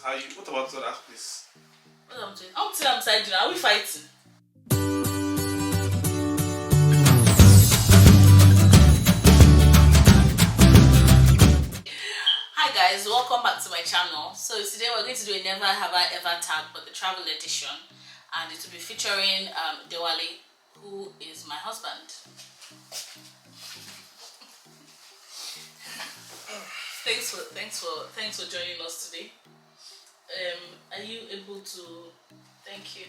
What about the other place? What am I doing? I'm beside you. Are we fighting? Hi guys, welcome back to my channel. So today we're going to do a never have I ever tag, but the travel edition, and it will be featuring Dewale, who is my husband. Thanks for joining us today. Are you able to? Thank you.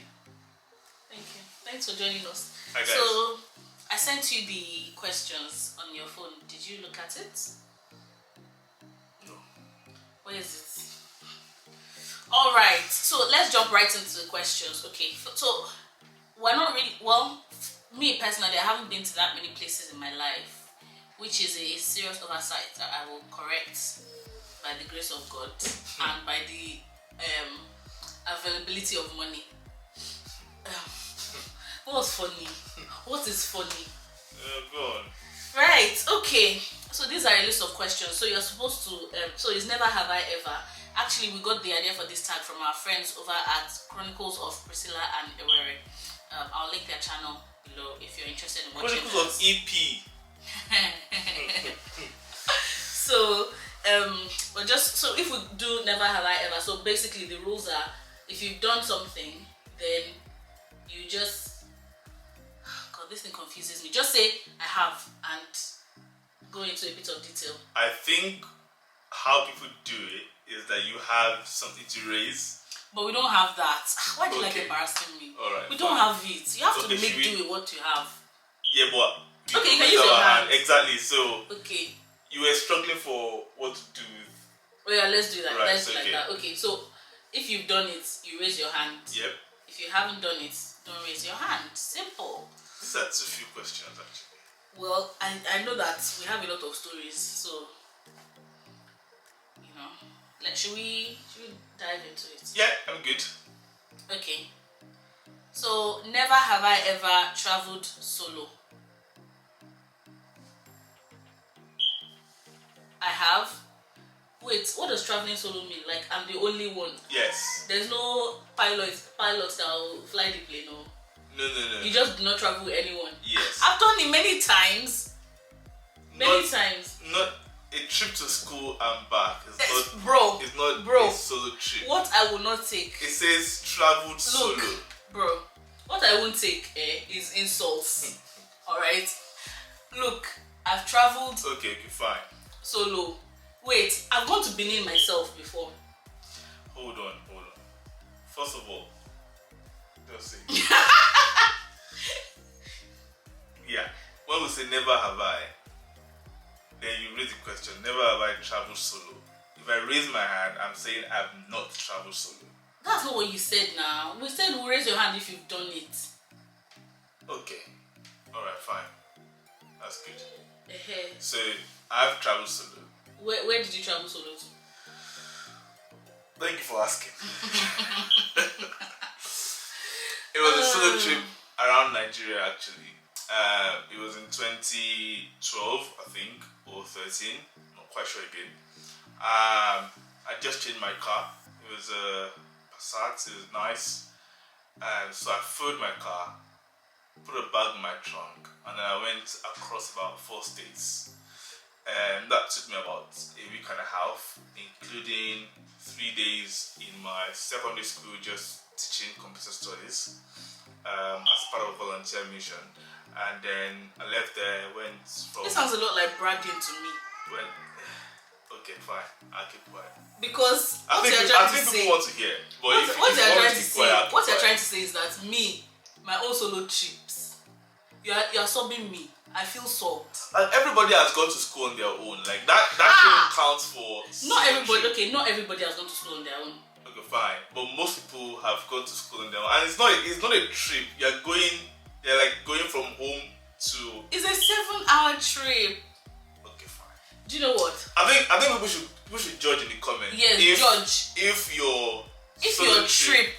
Thanks for joining us. Hi guys. So I sent you the questions on your phone. Did you look at it? No. Where is it? All right. So let's jump right into the questions. Okay. So we're not really me personally, I haven't been to that many places in my life, which is a serious oversight that I will correct by the grace of God and by the availability of money. What's funny? What is funny? Go on. Right, okay. So these are a list of questions. So you're supposed to, so it's never have I ever. Actually, we got the idea for this tag from our friends over at Chronicles of Priscilla and Ewere. I'll link their channel below if you're interested in watching. Chronicles of EP. So, so if we do never have I ever, so basically the rules are, if you've done something, then you just, God, this thing confuses me. Just say I have and go into a bit of detail. I think how people do it is that you have something to raise. But we don't have that. Why do you Okay. like embarrassing me? Alright, we don't fine. have it. You have to Okay, make should do with what you have. Yeah, but Okay, you can raise use your our hand. Exactly. So Okay. you were struggling for what to do with. Oh yeah, let's do that. Right, Let's do okay. like that. Okay, so if you've done it, you raise your hand. Yep. If you haven't done it, don't raise your hand. Simple. These are too few questions actually. Well, I know that we have a lot of stories, so you know. Should we dive into it? Yeah, I'm good. Okay. So never have I ever traveled solo. I have. Wait, what does traveling solo mean? Like I'm the only one. Yes. There's no pilots that will fly the plane, no. No. You just do not travel with anyone. Yes. I've done it many times. Times. Not a trip to school and back. It's not Bro. a solo trip. What I will not take. It says traveled solo. Bro. What I won't take is insults. Alright? Look, I've traveled Okay, fine. solo. Wait, I've gone to Benin myself before. Hold on. First of all, just say. Yeah. When we say never have I, then you raise the question, never have I traveled solo. If I raise my hand, I'm saying I've not traveled solo. That's not what you said now. We said raise your hand if you've done it. Okay. Alright, fine. That's good. Uh-huh. So, I've traveled solo. Where did you travel solo to? Thank you for asking. It was a solo trip around Nigeria actually. It was in 2012, I think, or 13. Not quite sure again. I just changed my car. It was a Passat. It was nice. So I filled my car, put a bag in my trunk, and then I went across about 4 states. That took me about a week and a half, including 3 days in my secondary school just teaching computer studies as part of a volunteer mission. And then I left there, went from... This sounds a lot like bragging to me. Okay, fine. I'll keep quiet. Because I think people want to hear. But what you're trying to say is that me, my own solo trips, you're subbing me. I feel sobbed. Like everybody has gone to school on their own. Like that shouldn't count for. Not everybody. Okay, not everybody has gone to school on their own. Okay, fine. But most people have gone to school on their own, and it's not a trip. You're going from home to. It's a 7-hour trip. Okay, fine. Do you know what? I think people should judge in the comments. Yes, judge. If your trip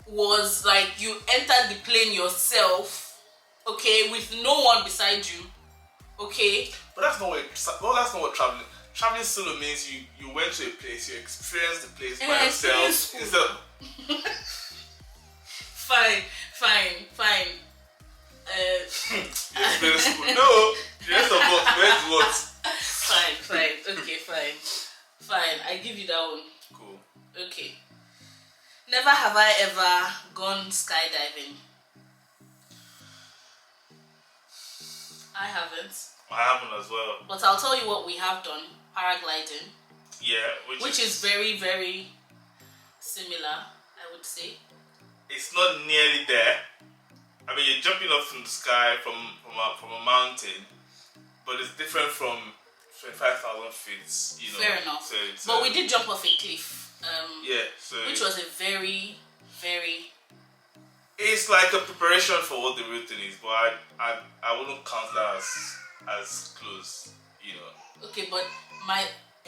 was like you entered the plane yourself. Okay, with no one beside you. Okay. But that's not what traveling. traveling solo means you went to a place, you experienced the place by Yeah, yourself. experience Fine. You experienced school. No, the rest of us went what? Fine. Okay, fine. I give you that one. Cool. Okay. Never have I ever gone skydiving. I haven't. I haven't as well. But I'll tell you what we have done. Paragliding. Yeah, which is very, very similar, I would say. It's not nearly there. I mean, you're jumping off from the sky from a mountain, but it's different from 25,000 feet. You know. Fair enough. So it's, but we did jump off a cliff. Yeah. So which was a very, very. It's like a preparation for what the real thing is, but I wouldn't count that as close. You know. Okay, but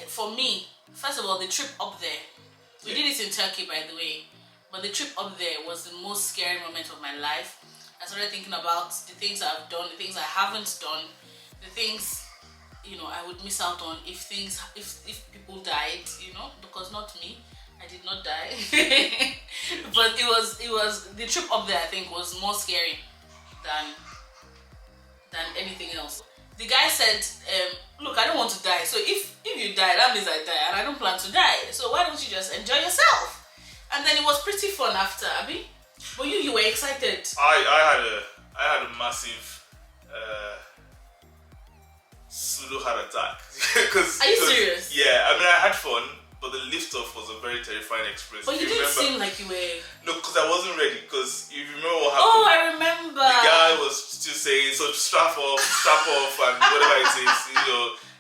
for me, first of all, the trip up there. We did it in Turkey, by the way. But the trip up there was the most scary moment of my life. I started thinking about the things I've done, the things I haven't done, the things, you know, I would miss out on if people died, you know, because not me, I did not die. But it was the trip up there, I think, was more scary than anything else. The guy said, look, I don't want to die, so if you die, that means I die, and I don't plan to die, so why don't you just enjoy yourself? And then it was pretty fun after, Abby. But you were excited. I had a massive pseudo heart attack. Are you serious? Yeah, I mean I had fun, but the lift off was a very terrifying experience. But you didn't seem like you were. No, because I wasn't ready. Because you remember what happened? Oh, I remember. The guy was still saying, "So strap off, and whatever it is,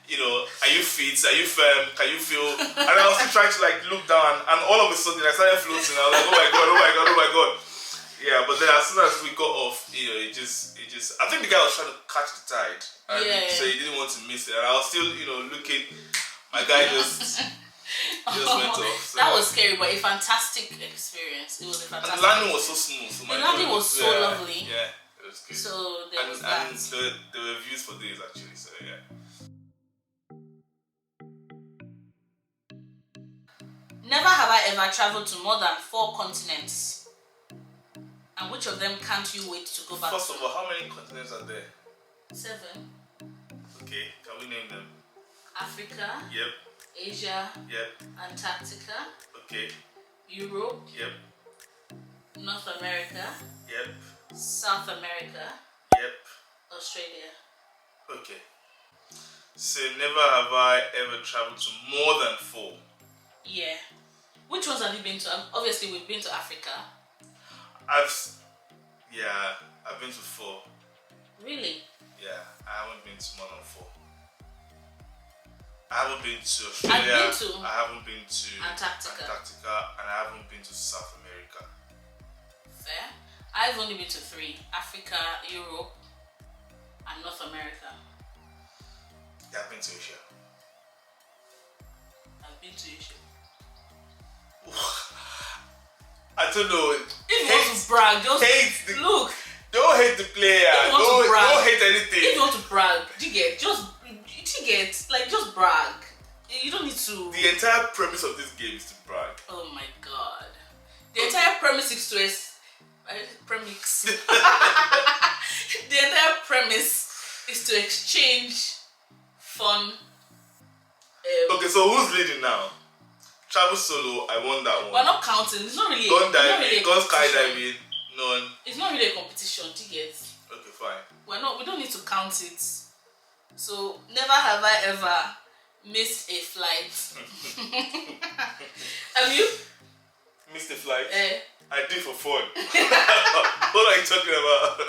you know, are you fit? Are you firm? Can you feel?" And I was still trying to like look down, and all of a sudden I started floating. I was like, oh my god. Yeah, but then as soon as we got off, you know, it just. I think the guy was trying to catch the tide, and so he didn't want to miss it. And I was still, you know, looking. My guy just went off. So. That was scary, but a fantastic experience. It was a fantastic. And the landing was so smooth. So the landing was so lovely. Yeah, it was good. So there was that. And there were views for days actually. So yeah. Never have I ever traveled to more than 4 continents. And which of them can't you wait to go back First to? of all, how many continents are there? 7. Okay, can we name them? Africa. Yep. Asia. Yep. Antarctica. Okay. Europe. Yep. North America. Yep. South America. Yep. Australia. Okay. So never have I ever traveled to more than 4. Yeah. Which ones have you been to? Obviously, we've been to Africa. I've been to 4. Really? Yeah, I haven't been to more than 4. I haven't been to Australia. I haven't been to Antarctica, and I haven't been to South America. Fair. I've only been to 3: Africa, Europe, and North America. Yeah, I've been to Asia. I've been to Asia. I don't know. If you want to brag, just look. Don't hate the player. Don't hate anything. If you want to brag, just brag. You don't need to. The entire premise of this game is to brag. Oh my god. The entire premise is to the entire premise is to exchange fun. Okay, so who's leading now? Travel solo, I won that one. We're not counting. It's not really. Gone skydiving, none. It's not really a competition, do you get? Okay, fine. We don't need to count it. So never have I ever missed a flight. Have you? Missed a flight? Eh. I did for fun. What are you talking about?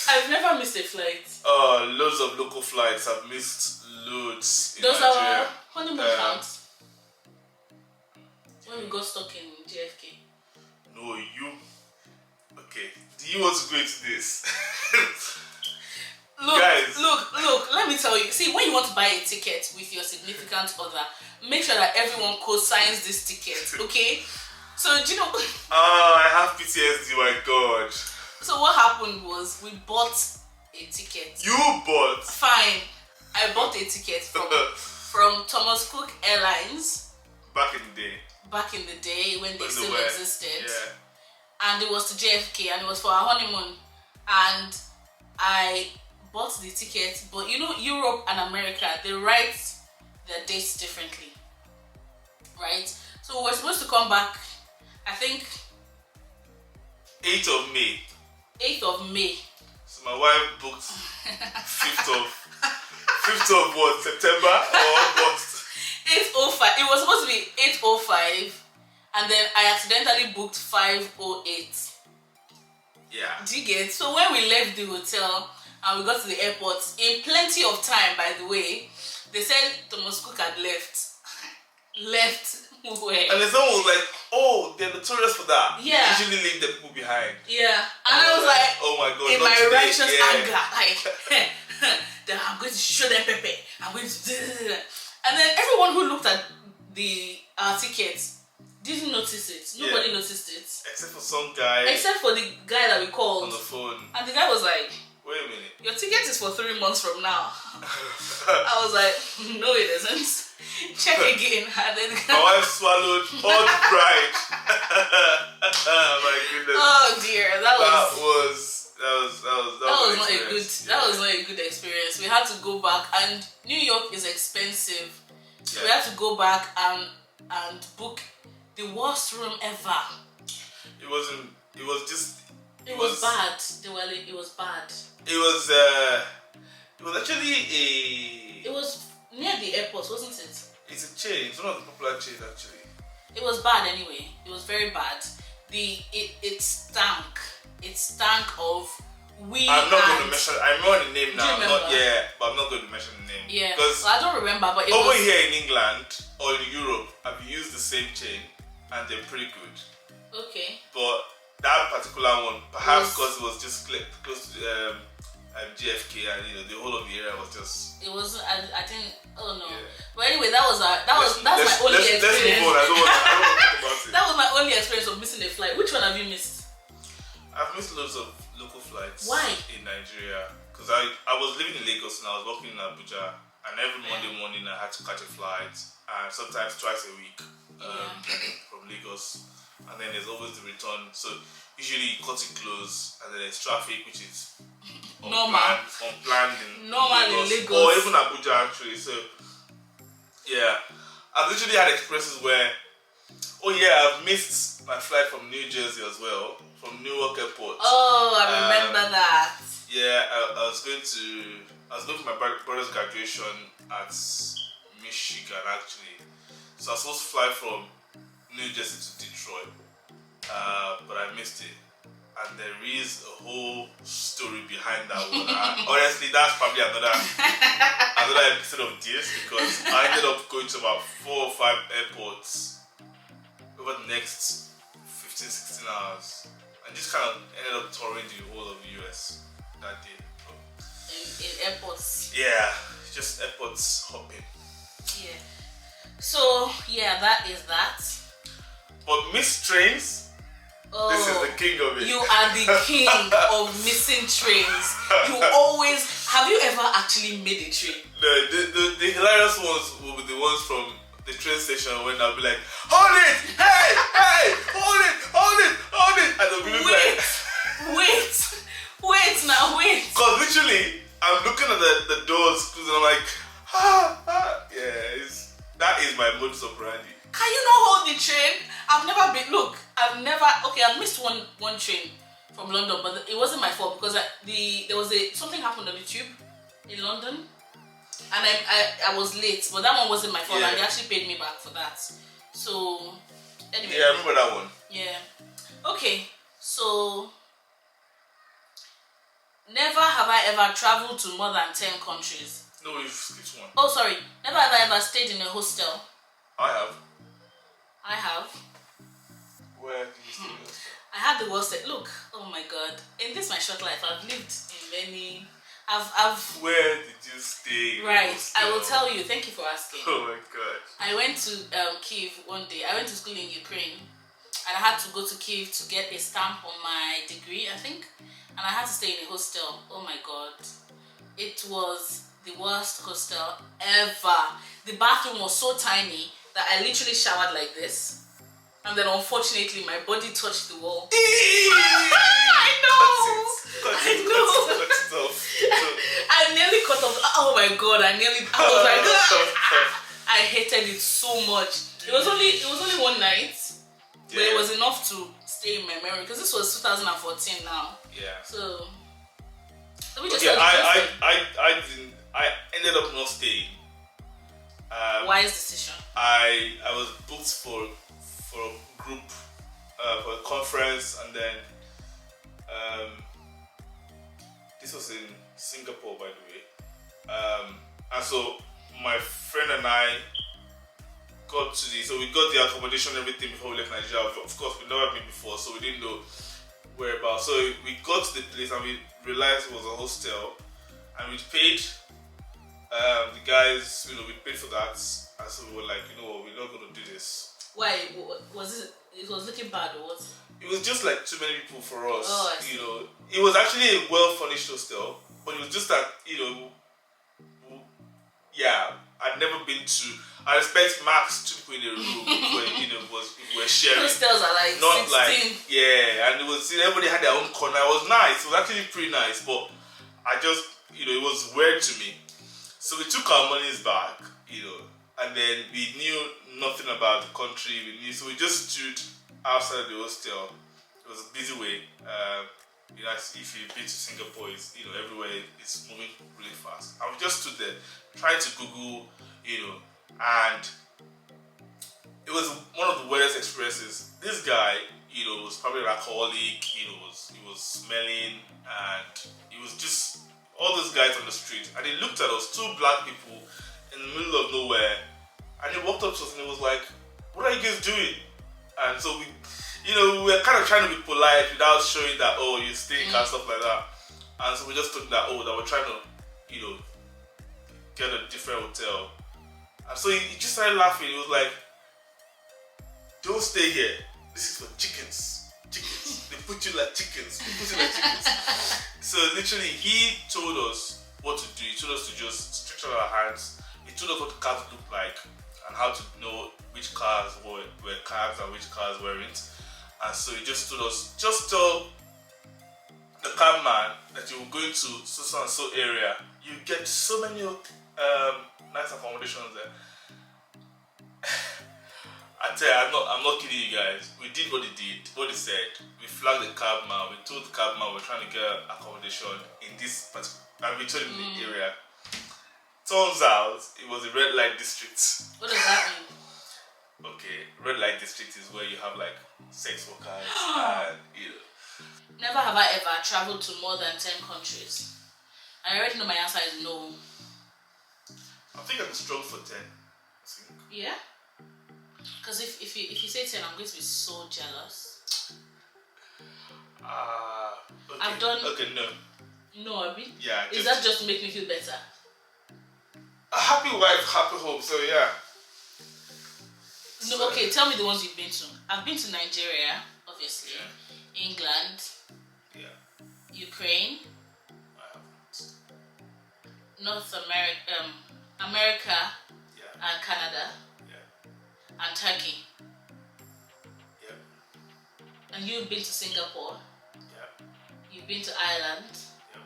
I've never missed a flight. Loads of local flights. I've missed loads in Those Nigeria. are honeymoon counts. When we got stuck in JFK. No, you. Okay. Do you want to go into this? Look, let me tell you. See, when you want to buy a ticket with your significant other, make sure that everyone co-signs this ticket, okay? So, do you know... I have PTSD, my God. So what happened was, we bought a ticket. You bought? Fine. I bought a ticket from from Thomas Cook Airlines. Back in the day. Back in the day when they still were. existed. Yeah. And it was to JFK and it was for our honeymoon. And I bought the ticket, but you know, Europe and America, they write their dates differently. Right? So we're supposed to come back, I think 8th of May. 8th of May. So my wife booked 5th of what? September or August? 8:05. It was supposed to be 8:05, and then I accidentally booked 5:08. Yeah. Do you get? So when we left the hotel and we got to the airport, in plenty of time, by the way, they said Thomas Cook had left. Left where? And then someone was like, "Oh, they're notorious for that. Yeah. They usually leave the people behind." Yeah. And I was like, "Oh my god!" in not my today." righteous Yeah. anger, like, then I'm going to show them Pepe. I'm going to. And then everyone who looked at the tickets didn't notice it. Nobody noticed it. Except for some guy. Except for the guy that we called. On the phone. And the guy was like, "Wait a minute. your ticket is for 3 months from now." I was like, no it isn't. Check again. And then my wife swallowed all the pride. My goodness. Oh dear, that was not a good. That was not a good experience. We had to go back, and New York is expensive. So we had to go back and book the worst room ever. It wasn't. It was just. It was bad. It was bad. It was actually a. It was near the airport, wasn't it? It's a chain. It's one of the popular chains actually. It was bad anyway. It was very bad. It stank. It stank of weed. I'm not going to mention. I remember the name now. Do you remember? But I'm not going to mention the name. Yeah. Because I don't remember, but over here in England or in Europe, I've used the same chain, and they're pretty good. Okay. But that particular one, perhaps because it was just close to JFK, and the whole of the area was just. It wasn't. I didn't. Oh no. Yeah. But anyway, that's my only experience. Let's move on. I don't want to talk about it. That was my only experience of missing a flight. Which one have you missed? I've missed loads of local flights. Why? In Nigeria, because I was living in Lagos and I was working in Abuja, and every Monday morning I had to catch a flight, and sometimes twice a week from Lagos, and then there's always the return. So usually you cut it close, and then there's traffic, which is unplanned in Lagos, or even Abuja actually. So yeah, I've literally had experiences where, I've missed my flight from New Jersey as well, from Newark Airport. Oh, I remember that. Yeah, I was going for my brother's graduation at Michigan actually. So I was supposed to fly from New Jersey to Detroit, but I missed it. And there is a whole story behind that one. Honestly, that's probably another episode of this, because I ended up going to about 4 or 5 airports over the next 15-16 hours, and just kind of ended up touring the whole of the US that day. In airports. Yeah, just airports hopping. Yeah. So that is that. But missed trains. Oh, this is the king of it. You are the king of missing trains. You always. Have you ever actually made a train? No, the hilarious ones will be the ones from the train station when I'll be like, hold it! Hey! Hold it! And they'll be like... Wait now. Because literally, I'm looking at the doors closed and I'm like, that is my modus operandi. Can you not hold the train? I've missed one train from London, but it wasn't my fault, because something happened on the tube in London, and I was late, but that one wasn't my fault, and they actually paid me back for that. So anyway. Yeah, I remember that one. Yeah. Okay, so never have I ever traveled to more than 10 countries. No, we've skipped one. Oh, sorry. Never have I ever stayed in a hostel. I have. Where did you stay in the hostel? I had the worst. Look, oh my God. In this my short life, I've lived in many. Where did you stay? Right, I will tell you. Thank you for asking. Oh my God. I went to Kyiv one day. I went to school in Ukraine, and I had to go to Kyiv to get a stamp on my degree, I think. And I had to stay in a hostel. Oh my God. It was the worst hostel ever. The bathroom was so tiny that I literally showered like this. And then unfortunately my body touched the wall. I know. Cut it off. I nearly cut off. Oh my god, I was like I hated it so much. It was only one night. But it was enough to stay in my memory because this was 2014 now. Yeah. So we just I ended up not staying. Wise decision. I was booked for a group for a conference, and then this was in Singapore, by the way. And so my friend and I we got the accommodation and everything before we left Nigeria. Of course, we'd never been before, so we didn't know whereabouts. So we got to the place and we realized it was a hostel, and we paid the guys, we paid for that, and so we were like, we're not going to do this. Why? Was it was looking bad or what? It was just like too many people for us. Oh, I see. It was actually a well-furnished hostel, but it was just that, I'd never been to. I expect max 2 people in a room we're sharing. Hostels are like not 16. And it was everybody had their own corner. It was nice. It was actually pretty nice, but I just it was weird to me. So we took our monies back, and then we knew nothing about the country. So we just stood outside the hostel. It was a busy way. If you've been to Singapore, it's everywhere it's moving really fast. And we just stood there, trying to Google, and it was one of the weirdest experiences. This guy, was probably an alcoholic. He was smelling, and it was just all those guys on the street. And he looked at us, 2 black people in the middle of nowhere, and he walked up to us and he was like, "What are you guys doing?" And so we were kind of trying to be polite without showing that, you stink and stuff like that. And so we just took that, that we're trying to, get a different hotel. And so he just started laughing. He was like, "Don't stay here. This is for chickens. Chickens. They put you like chickens. So literally, he told us what to do. He told us to just stretch out our hands. He told us what the cars looked like and how to know which cars were cabs and which cars weren't. And so he just told us, just tell the cab man that you're going to so and so area. You get so many nice accommodations there. I tell you, I'm not kidding you guys. We did what he said. We flagged the cab man. We told the cab man we're trying to get accommodation in this particular, and we told him the area. Turns out it was a red light district. What does that mean? Okay, red light district is where you have like sex workers and Never have I ever traveled to more than 10 countries. I already know my answer is no. I think I can struggle for 10. Yeah? Because if you say 10, I'm going to be so jealous. Okay. I've done. Okay, no. No, Abi? Yeah. Is that just to make me feel better? A happy wife, happy home. So yeah. No, okay. Tell me the ones you've been to. I've been to Nigeria, obviously. Yeah. England. Yeah. Ukraine. I haven't. North America. America. Yeah. And Canada. Yeah. And Turkey. Yeah. And you've been to Singapore. Yeah. You've been to Ireland. Yeah.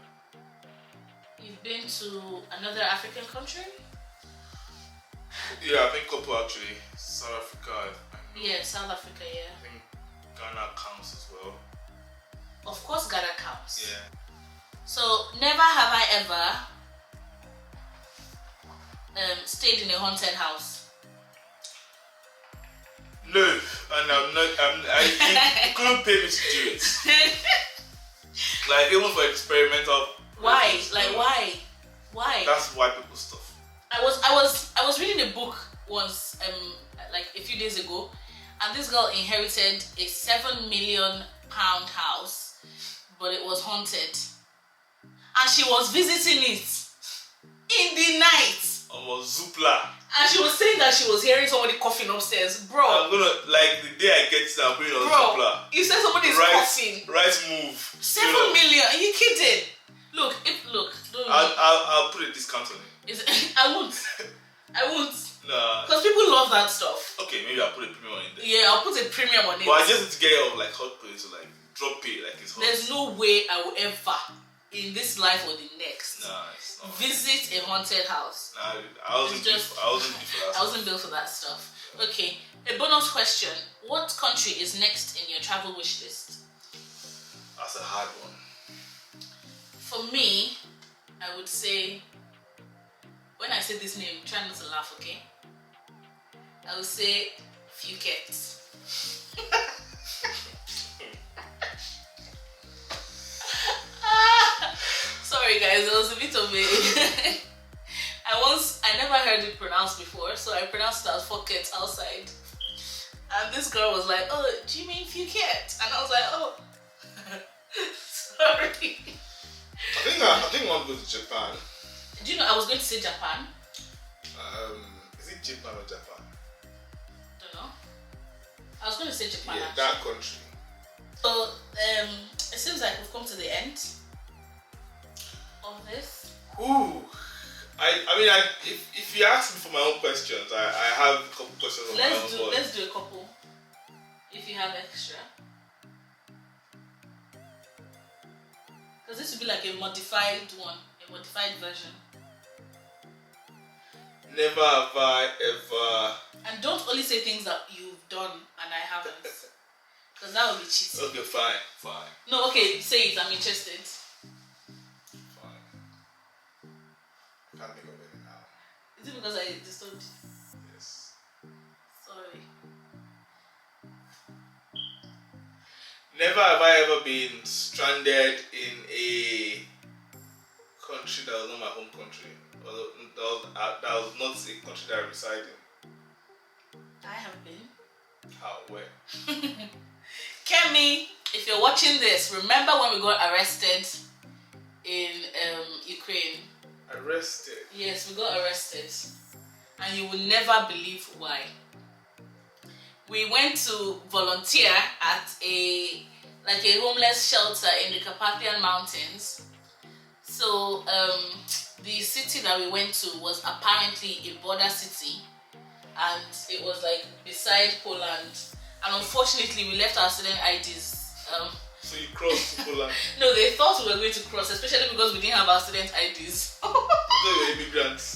You've been to another African country? Yeah, I think couple actually. South Africa. Yeah, South Africa, yeah. I think Ghana counts as well. Of course Ghana counts. Yeah. So never have I ever stayed in a haunted house. No, and you couldn't pay me to do it. Like even for experimental. Why? Like why? That's white people stuff. I was reading a book once, like a few days ago, and this girl inherited a £7 million house, but it was haunted, and she was visiting it in the night. Zupla. And she was saying that she was hearing somebody coughing upstairs, bro. I'm gonna the day I get to, I'm going on Zupla. You said somebody's coughing. Right move. 7 million? Are you kidding? Look, don't. I'll put a discount on it. I won't. Nah. Because people love that stuff. Okay, maybe I'll put a premium on it then. Yeah, I'll put a premium on it. But I just need to get it off like hot plate, so like drop it like it's hot. There's no way I will ever, in this life or the next, It's not. visit a haunted house. Nah, I wasn't built for that. I wasn't built for that stuff. Okay, a bonus question. What country is next in your travel wish list? That's a hard one. For me, I would say, when I say this name, try not to laugh, okay? I would say Phuket. Sorry guys, it was a bit of a... I never heard it pronounced before, so I pronounced it as Phuket outside. And this girl was like, oh, do you mean Phuket? And I was like, oh, sorry. I think I want to go to Japan. Do you know I was going to say Japan? Is it Japan or Japan? Don't know. I was going to say Japan. Yeah, actually. that country. So it seems like we've come to the end of this. Ooh, I mean, if you ask me for my own questions, I have a couple questions on my own. Let's do a couple. If you have extra. Because this would be like a modified one, a modified version. Never have I ever. And don't only say things that you've done and I haven't. Because that would be cheating. Okay, fine. No, okay, say it, I'm interested. Fine. I can't think of it now. Is it because I disturbed you? Yes. Sorry. Never have I ever been stranded in a country that was not my home country. Or that was not a country that I reside in. I have been. How? Where? Kemi, if you're watching this, remember when we got arrested in Ukraine? Arrested? Yes, we got arrested. And you will never believe why. We went to volunteer at a homeless shelter in the Carpathian Mountains. So the city that we went to was apparently a border city, and it was like beside Poland. And unfortunately, we left our student IDs. So you crossed to Poland? No, they thought we were going to cross, especially because we didn't have our student IDs. They were immigrants,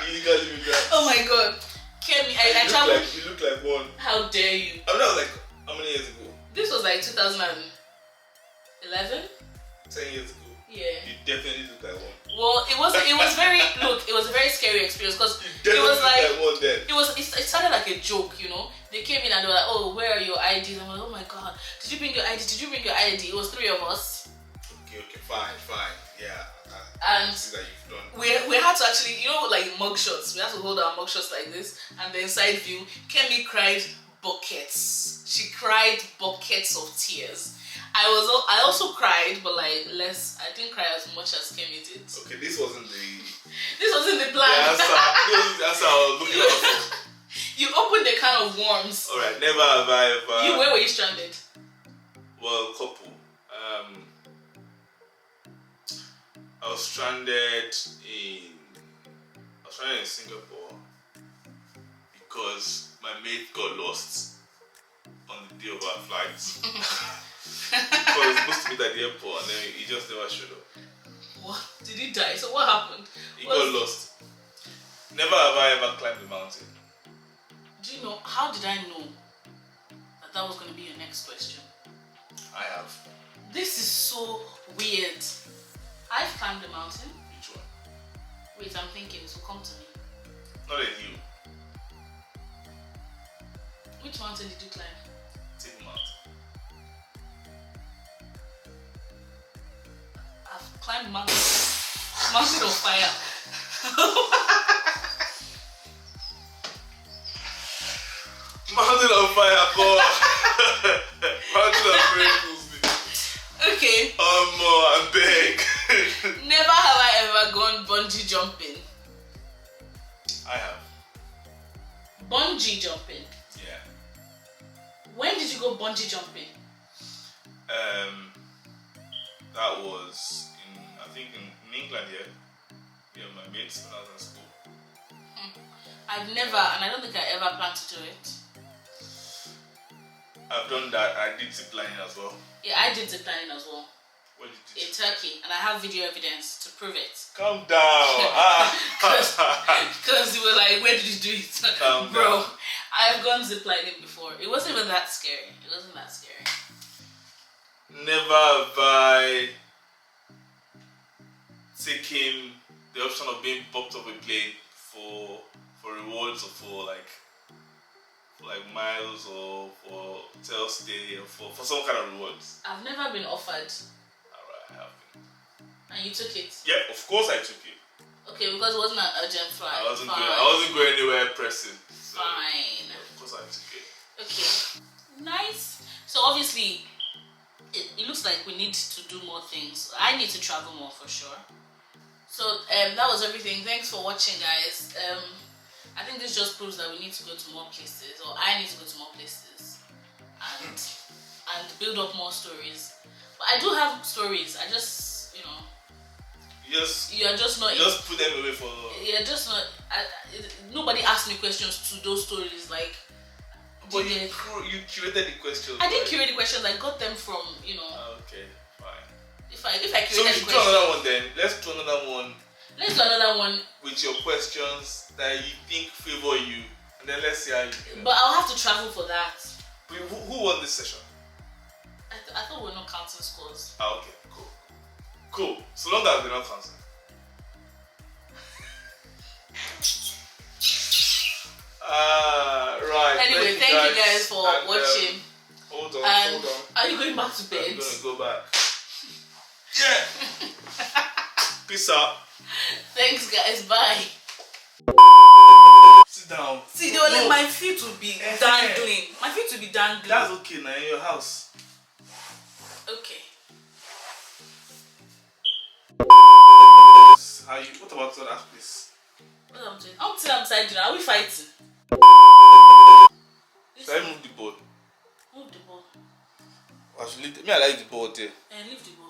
illegal immigrants. Oh my God, Kemi, I traveled. You look like one. How dare you? I mean, that was like how many years ago? This was like 2011. 10 years ago. Yeah. You definitely look like one. Well, it was very it was a very scary experience because You it was like one then. it started like a joke, you know. They came in and they were like, oh, where are your IDs? I'm like, oh my God, did you bring your ID? Did you bring your ID? It was 3 of us. Okay, fine. Yeah. And see that you've done. we had to actually, you know, like mugshots. We had to hold our mugshots like this, and the inside view. Kemi cried buckets. She cried buckets of tears. I also cried, but like less. I didn't cry as much as Kemi did. Okay, this wasn't the plan. Yeah, that's how I was looking at. You opened a can of worms. Alright, never have I ever. Where were you stranded? Well, couple. I was stranded in Singapore because my mate got lost on the day of our flight. So I was supposed to meet at the airport and then he just never showed up. What? Did he die? So what happened? He got lost. Never have I ever climbed the mountain. Do you know, how did I know that was going to be your next question? I have. This is so weird. I've climbed the mountain. Which one? Wait, I'm thinking, so come to me. Not a hill. Which mountain did you climb? Table Mountain. I've climbed mountain of fire. Mountain of fire, God. Mountain of miracles. Okay. I beg. Never have I ever gone bungee jumping. I have. Bungee jumping? Yeah. When did you go bungee jumping? That was in, I think in England, yeah. Yeah, my mates when I was in school. I've never, and I don't think I ever plan to do it. I've done that. I did zip lining as well. Yeah, I did zip lining as well. What did you do? In Turkey, and I have video evidence to prove it. Calm down. Because you were like, where did you do it? Calm Bro, down. I've gone ziplining before. It wasn't even that scary. It wasn't that scary. Never have I taken the option of being bumped off a plane for rewards or for like miles or for hotel stay or for some kind of rewards. I've never been offered. Alright, I have been. And you took it? Yeah, of course I took it. Okay, because it wasn't an urgent flight. I wasn't going anywhere pressing. So, Fine. yeah, of course I took it. Okay. Nice. So obviously, it looks like we need to do more things. I need to travel more for sure. So that was everything. Thanks for watching, guys. I think this just proves that we need to go to more places, or I need to go to more places, and build up more stories. But I do have stories. I just, you're just not. Just put them away for. You're just not. Nobody asked me questions to those stories. Like, but you curated the questions. I didn't curate the questions. I got them from Okay, fine. If I curated so we should do another one then. Let's do another one. Let's do another one with your questions that you think favor you, and then let's see how you do. But I'll have to travel for that. Who won this session? I thought we were not counting scores. Ah, okay, cool. So long as we're not counting. Right. Anyway, thank you guys for watching. Hold on. Are you going back to bed? I'm gonna go back. Yeah. Peace out. Thanks, guys. Bye. Sit down. See, they were like, my feet will be dangling. My feet will be dangling. That's okay now, in your house. Okay. What about that place? What am I doing? I'm sitting outside dinner. Are we fighting? Should I move the board? Move the ball. I should leave I like the board there. Leave the ball.